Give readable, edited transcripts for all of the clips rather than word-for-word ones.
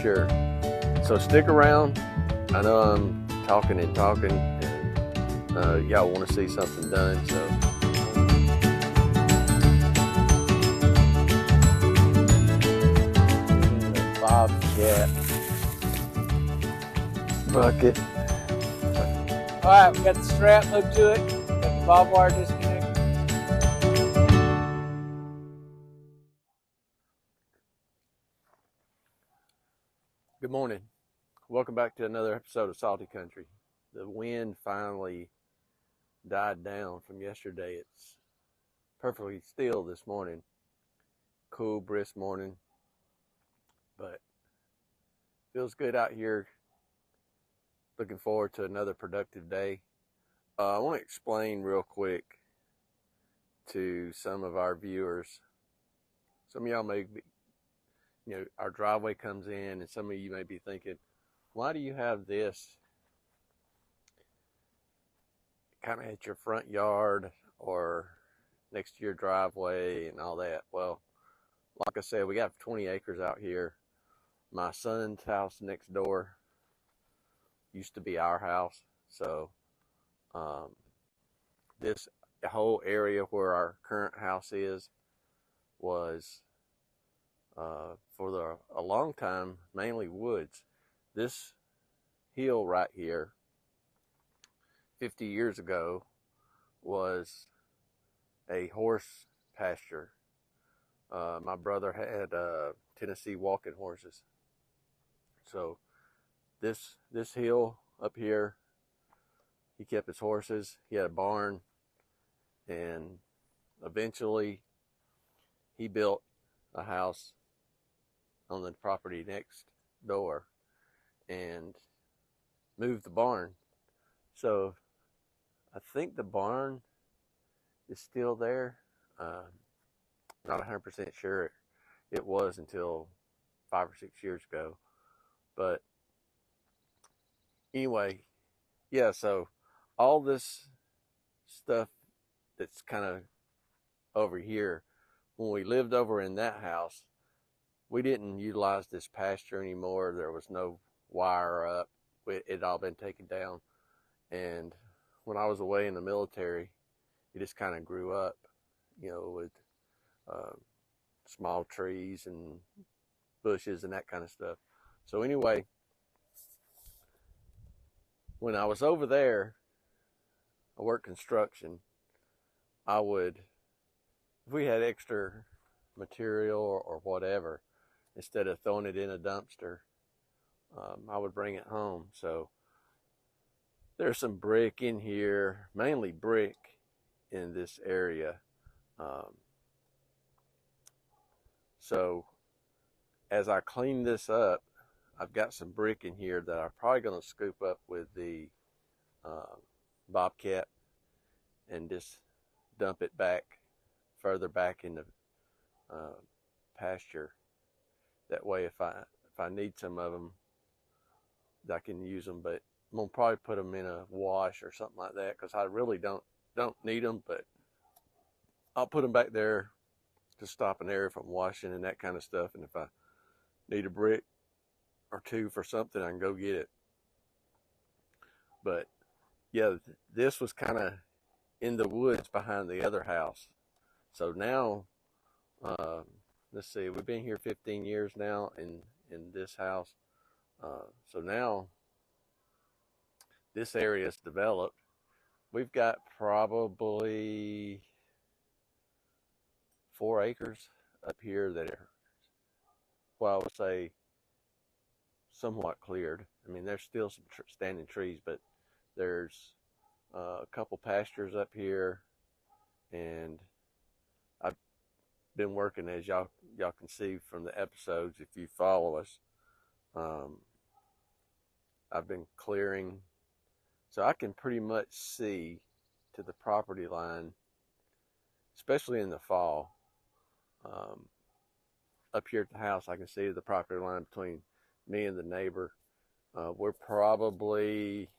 sure. So stick around. I know I'm talking and talking, and y'all want to see something done, so. Bobcat bucket. Alright, we got the strap hooked to it, got the bob wire disconnected. Good morning. Welcome back to another episode of Salty Country. The wind finally died down from yesterday. It's perfectly still this morning. Cool, brisk morning. But feels good out here. Looking forward to another productive day. I want to explain real quick to some of our viewers. Some of y'all may be, our driveway comes in, and some of you may be thinking, why do you have this kind of at your front yard or next to your driveway and all that? Well, like I said, we got 20 acres out here. My son's house next door used to be our house, so this whole area where our current house is was for a long time mainly woods. This hill right here 50 years ago was a horse pasture. My brother had Tennessee walking horses, so this hill up here, he kept his horses. He had a barn, and eventually he built a house on the property next door and moved the barn. So I think the barn is still there. Not 100% sure it was until 5 or 6 years ago. But anyway, yeah, so all this stuff that's kind of over here, when we lived over in that house, we didn't utilize this pasture anymore. There was no wire up. It had all been taken down. And when I was away in the military, it just kind of grew up, with small trees and bushes and that kind of stuff. So anyway, when I was over there, I worked construction. I would, if we had extra material or whatever, instead of throwing it in a dumpster, I would bring it home. So there's some brick in here, mainly brick in this area. So as I clean this up, I've got some brick in here that I'm probably going to scoop up with the Bobcat and just dump it back further back in the pasture. That way, if I need some of them, I can use them. But I'm gonna probably put them in a wash or something like that, because I really don't need them. But I'll put them back there to stop an area from washing and that kind of stuff. And if I need a brick or two for something, I can go get it. But yeah, this was kind of in the woods behind the other house. So now, let's see, we've been here 15 years now in this house. So now this area is developed. We've got probably 4 acres up here that are, well, I would say somewhat cleared. I mean, there's still some standing trees, but there's a couple pastures up here, and I've been working, as y'all can see from the episodes if you follow us. I've been clearing, so I can pretty much see to the property line, especially in the fall. Up here at the house, I can see the property line between me and the neighbor. We're probably,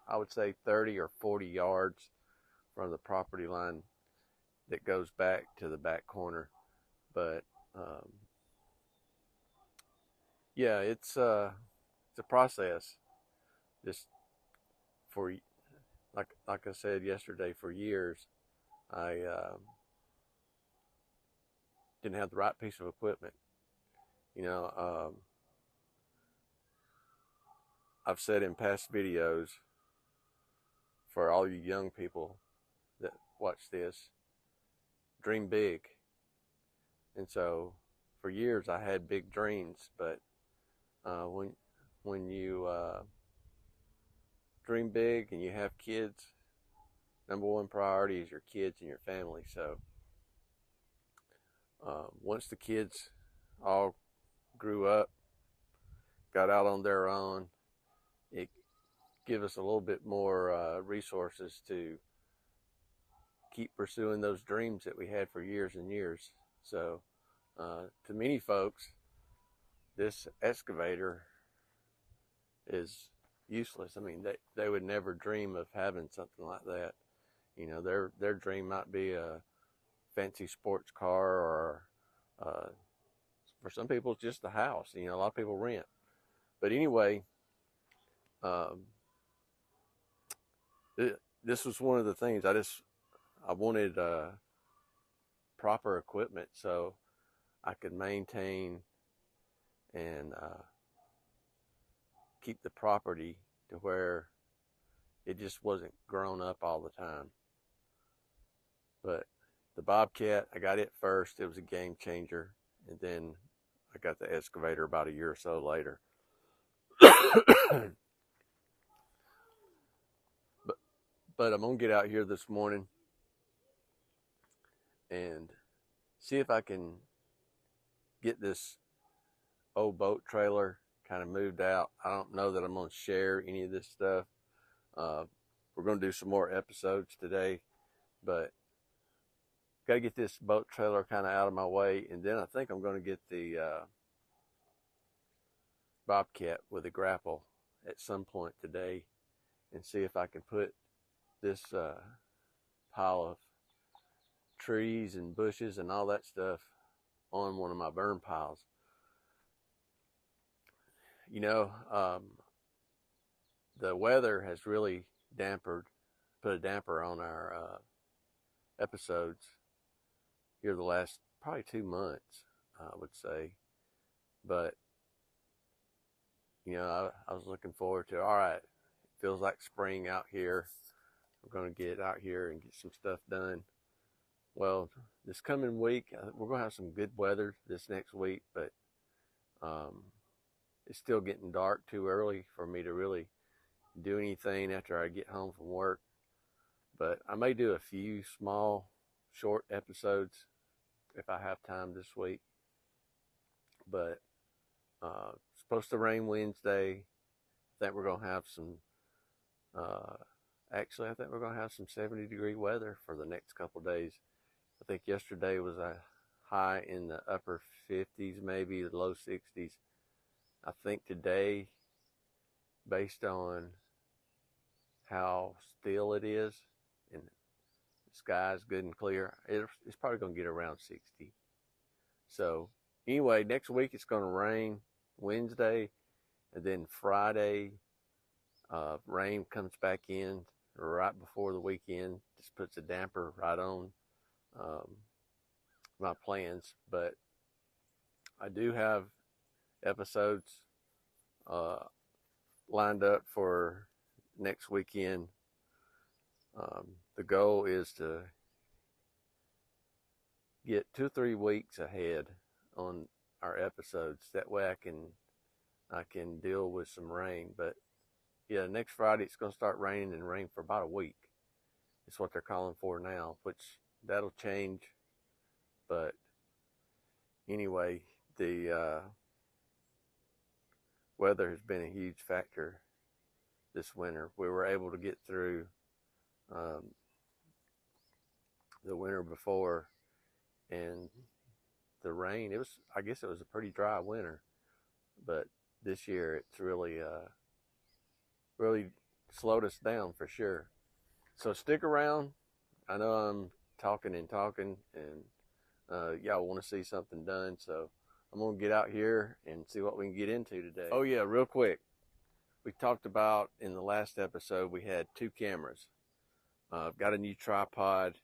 I would say, 30 or 40 yards from the property line that goes back to the back corner. But yeah, it's a process. Just for, like I said yesterday, for years, I didn't have the right piece of equipment. You know, I've said in past videos, for all you young people that watch this, dream big. And so for years I had big dreams, but when you dream big and you have kids, number one priority is your kids and your family. So once the kids all grew up, got out on their own, it gave us a little bit more resources to keep pursuing those dreams that we had for years and years. So to many folks, this excavator is useless. I mean, they would never dream of having something like that. You know, their dream might be a fancy sports car, or for some people it's just a house. You know, a lot of people rent. But anyway, this was one of the things I wanted proper equipment so I could maintain and keep the property to where it just wasn't grown up all the time. But the Bobcat, I got it first. It was a game changer. And then I got the excavator about a year or so later. But I'm going to get out here this morning and see if I can get this old boat trailer kind of moved out. I don't know that I'm going to share any of this stuff. We're going to do some more episodes today, but got to get this boat trailer kind of out of my way, and then I think I'm going to get the Bobcat with a grapple at some point today and see if I can put this pile of trees and bushes and all that stuff on one of my burn piles. You know, the weather has really put a damper on our episodes here the last probably 2 months, I would say. But, you know, I was looking forward to, all right, it feels like spring out here. We're going to get out here and get some stuff done. Well, this coming week, we're going to have some good weather this next week, but it's still getting dark too early for me to really do anything after I get home from work. But I may do a few small, short episodes if I have time this week. But it's supposed to rain Wednesday. I think we're going to have some actually, I think we're going to have some 70-degree weather for the next couple of days. I think yesterday was a high in the upper 50s, maybe the low 60s. I think today, based on how still it is and the sky's good and clear, it's probably going to get around 60. So anyway, next week it's going to rain Wednesday, and then Friday, rain comes back in right before the weekend. Just puts a damper right on my plans. But I do have episodes lined up for next weekend. The goal is to get 2 or 3 weeks ahead on our episodes. That way I can deal with some rain. But yeah, next Friday it's going to start raining and rain for about a week. It's what they're calling for now, which that'll change. But anyway, the weather has been a huge factor this winter. We were able to get through the winter before, and the rain, I guess it was a pretty dry winter, but this year it's really slowed us down for sure. So stick around. I know I'm talking and y'all want to see something done, so I'm going to get out here and see what we can get into today. Oh yeah, real quick. We talked about in the last episode, we had 2 cameras. I've got a new tripod.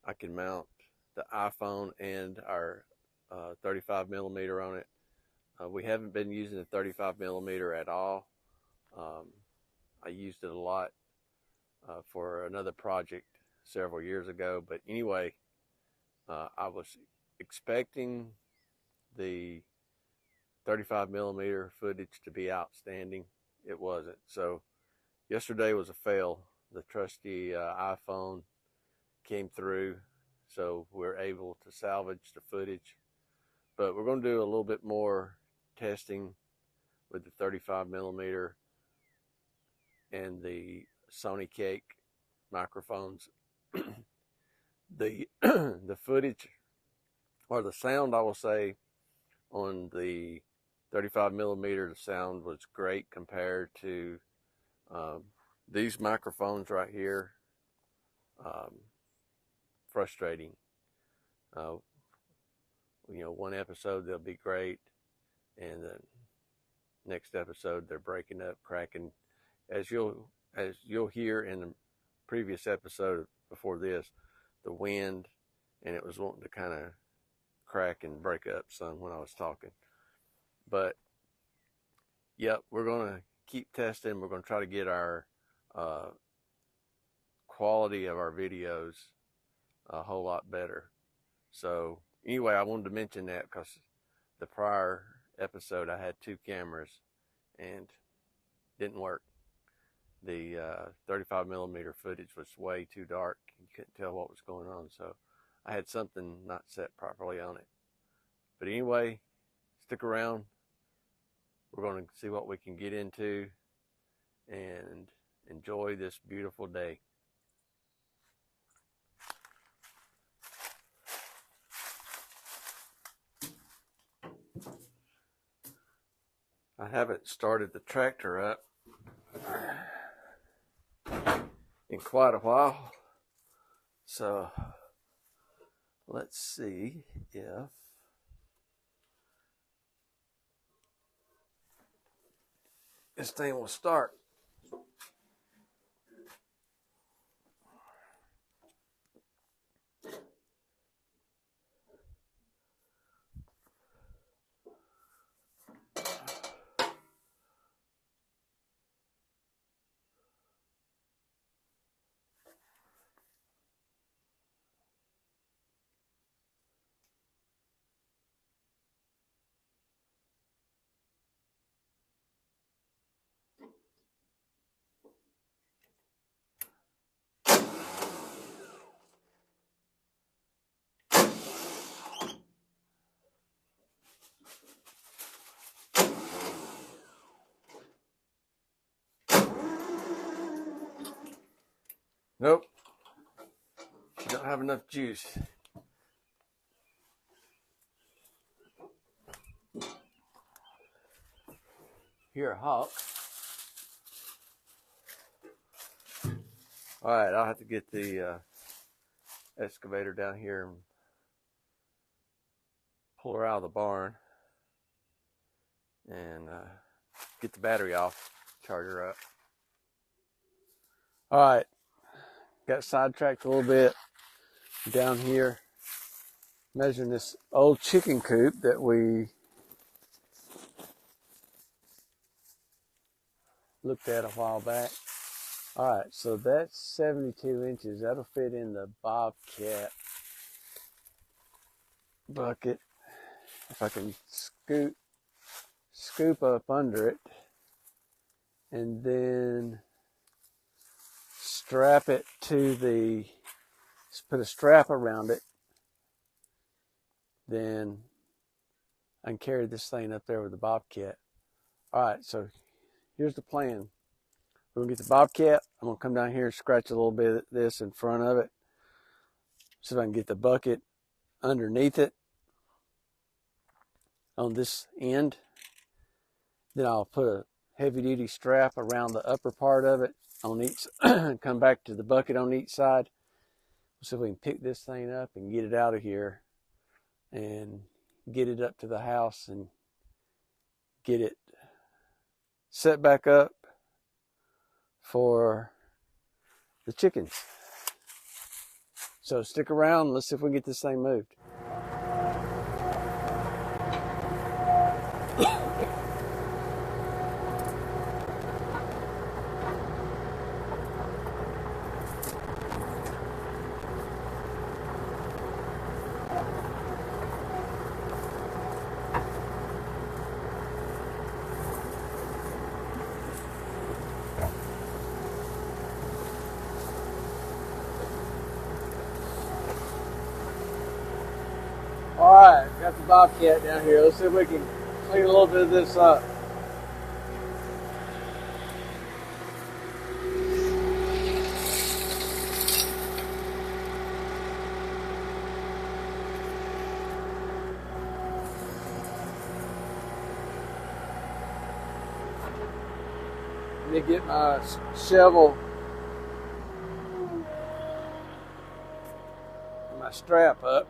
I can mount the iPhone and our 35 millimeter on it. We haven't been using the 35 millimeter at all. I used it a lot for another project several years ago. But anyway, I was expecting the 35 millimeter footage to be outstanding. It wasn't. So yesterday was a fail. The trusty iPhone came through, so we're able to salvage the footage. But we're going to do a little bit more testing with the 35 millimeter and the Sony Cake microphones. The footage, or the sound, I will say, on the 35 millimeter, the sound was great compared to these microphones right here. Frustrating. You know, one episode they'll be great, and the next episode they're breaking up, cracking. As you'll hear in the previous episode before this, the wind, and it was wanting to kind of crack and break up some when I was talking. But yep, we're going to keep testing. We're going to try to get our quality of our videos a whole lot better. So anyway, I wanted to mention that because the prior episode I had 2 cameras and didn't work. The 35 millimeter footage was way too dark. You couldn't tell what was going on. So I had something not set properly on it. But anyway, stick around. We're going to see what we can get into and enjoy this beautiful day. I haven't started the tractor up in quite a while, so let's see if this thing will start. Nope, you don't have enough juice. Here, Hawk. All right, I'll have to get the excavator down here and pull her out of the barn and get the battery off, charge her up. All right, got sidetracked a little bit down here, measuring this old chicken coop that we looked at a while back. All right, so that's 72 inches. That'll fit in the Bobcat bucket. If I can scoop up under it and then strap it to the, put a strap around it, then I can carry this thing up there with the Bobcat. All right, so here's the plan. We're gonna get the Bobcat. I'm gonna come down here and scratch a little bit of this in front of it. See if I can get the bucket underneath it on this end. Then I'll put a heavy duty strap around the upper part of it on each, come back to the bucket on each side. See if we can pick this thing up and get it out of here and get it up to the house and get it set back up for the chickens. So stick around. Let's see if we can get this thing moved. Alright, got the Bobcat down here. Let's see if we can clean a little bit of this up. Let me get my shovel and my strap up.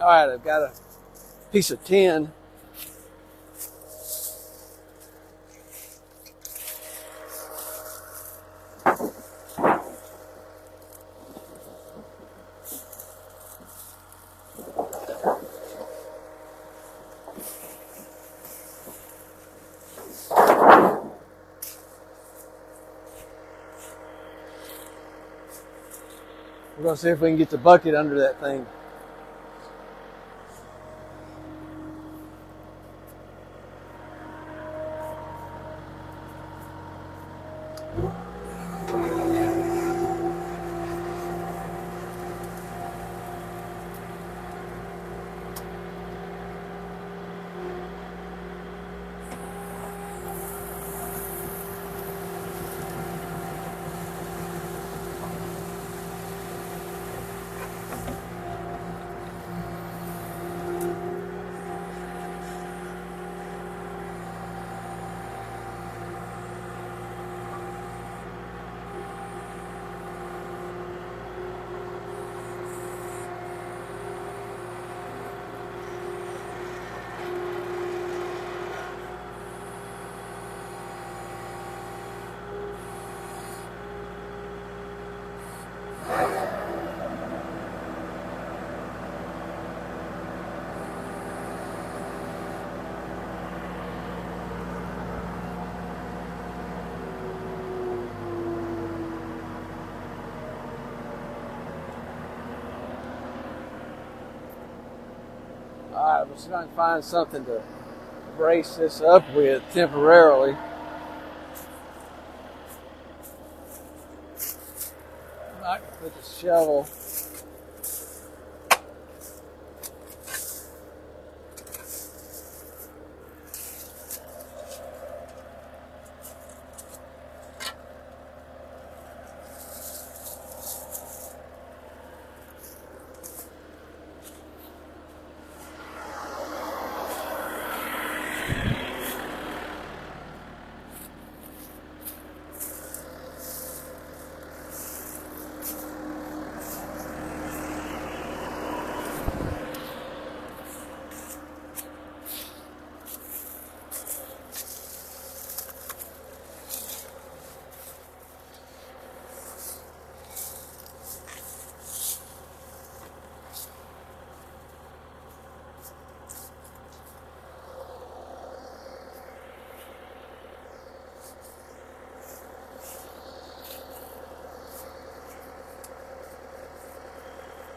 All right, I've got a piece of tin. We're going to see if we can get the bucket under that thing. Alright, we're trying to find something to brace this up with temporarily. I can put the shovel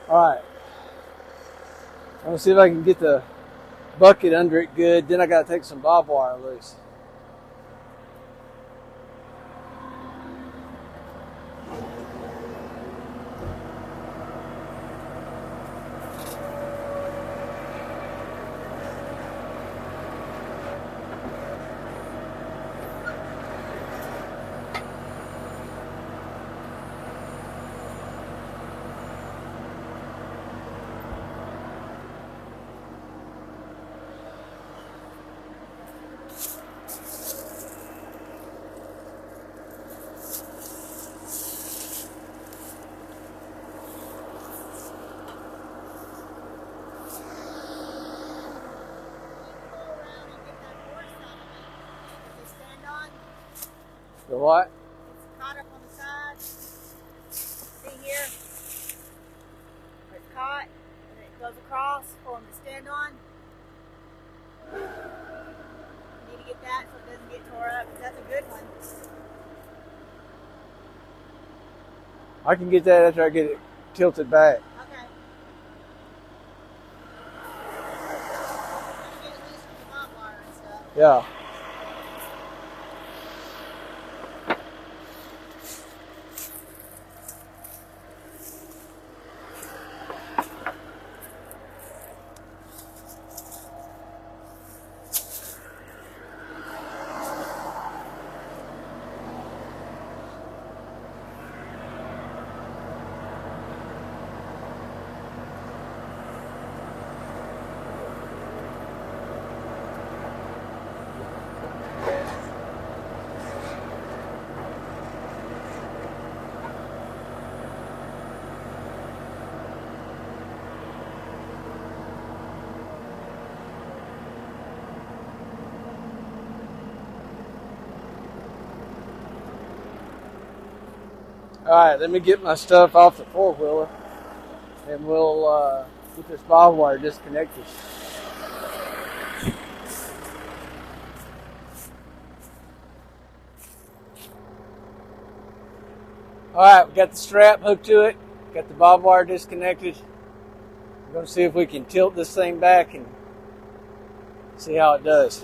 All right. I'm gonna see if I can get the bucket under it good. Then I gotta take some bob wire loose. The what? It's caught up on the side. See here? Where it's caught, and it goes across for them to stand on. You need to get that so it doesn't get tore up. That's a good one. I can get that after I get it tilted back. Okay. Get it loose from the bob wire and stuff. Yeah. All right, let me get my stuff off the four-wheeler, and we'll get this bob wire disconnected. All right, we got the strap hooked to it, got the bob wire disconnected. We're going to see if we can tilt this thing back and see how it does.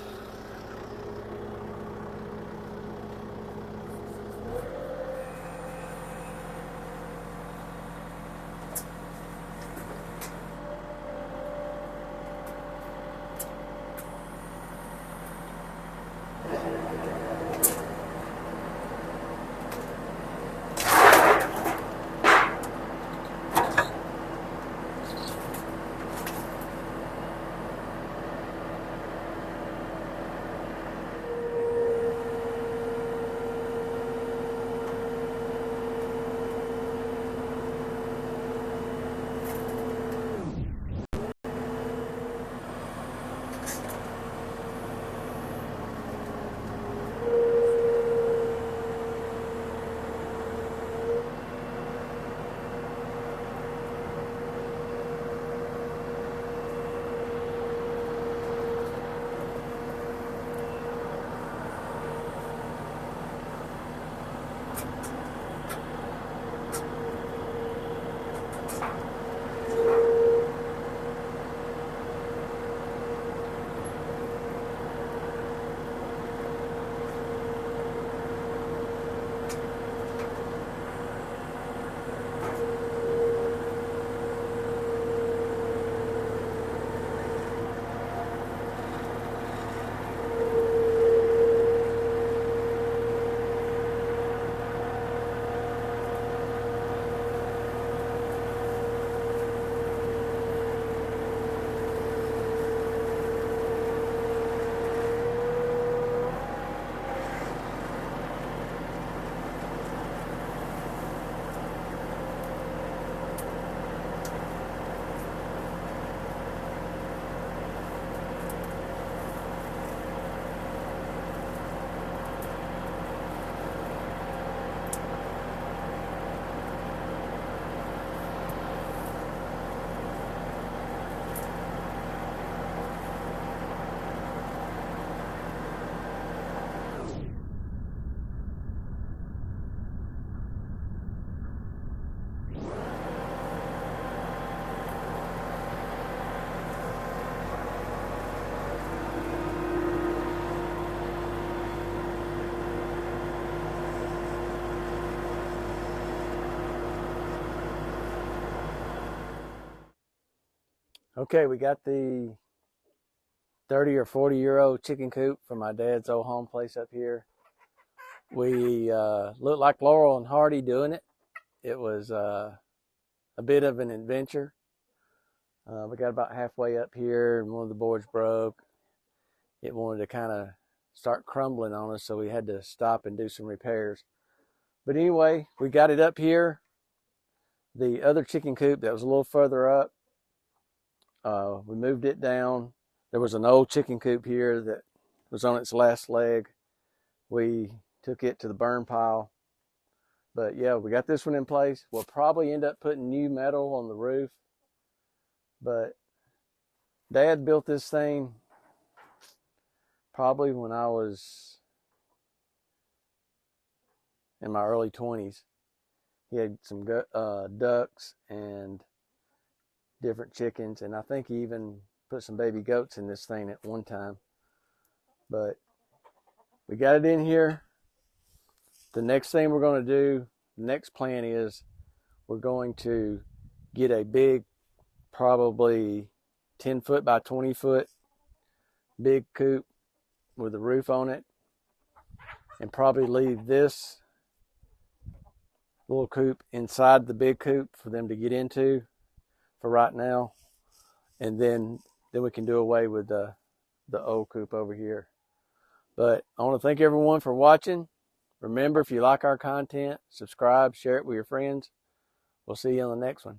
Okay, we got the 30 or 40-year-old chicken coop from my dad's old home place up here. We looked like Laurel and Hardy doing it. It was a bit of an adventure. We got about halfway up here and one of the boards broke. It wanted to kind of start crumbling on us, so we had to stop and do some repairs. But anyway, we got it up here. The other chicken coop that was a little further up, we moved it down. There was an old chicken coop here that was on its last leg. We took it to the burn pile. But yeah, we got this one in place. We'll probably end up putting new metal on the roof. But Dad built this thing probably when I was in my early 20s. He had some ducks and different chickens, and I think he even put some baby goats in this thing at one time. But we got it in here. The next thing we're going to do, the next plan is we're going to get a big, probably 10 foot by 20 foot big coop with a roof on it, and probably leave this little coop inside the big coop for them to get into for right now, and then we can do away with the old coop over here. But I want to thank everyone for watching. Remember, if you like our content, subscribe, share it with your friends. We'll see you on the next one.